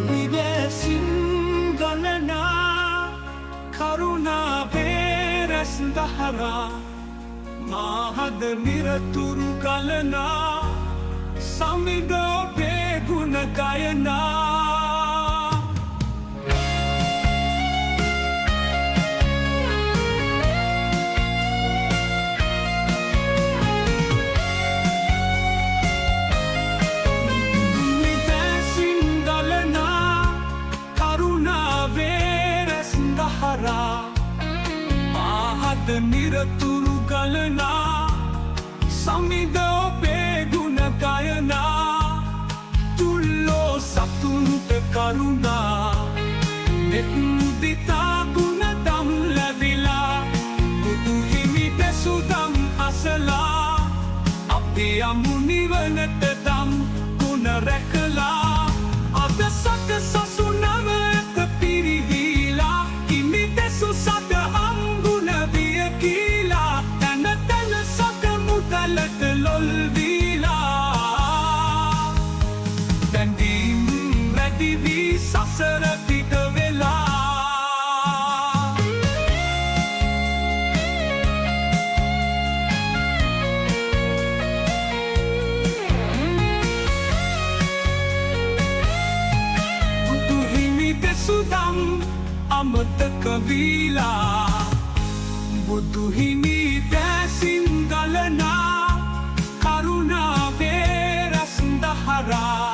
විවැසින් ගලනා කරුණාවේ රැස් දහරා මාහද නිරතුරු ගලනා සමිඳ ඔබේ ගුණ ගයනා විවැසින් ගලනා කරුණාවේ රැස් දහරා මාහද නිරතුරු ගලනා සමිඳ ඔබේ ගුණ ගයනා තුල්ලෝ සතුන්ට කරුණා නෙත් මුදිතා ගුණ දම් ලැබිලා බුදු හිමි දෙසු දම් අසලා අපි යමු නිවනට දම් ගුණ රැකලා අද සක සසුනම ඇත පිරිහීලා හිමි දෙසු සදහම් ගුණ විය කීලා තැන තැන සක මුදලට ලොල් වීලා දැන්දීම් වැඩි වී සසර පිට වෙලා බුදු හිමි දෙසු දම් අමතක වීලා බුදු හිමි දැසින් ගලනා කරුණාවේ රැස් දහරා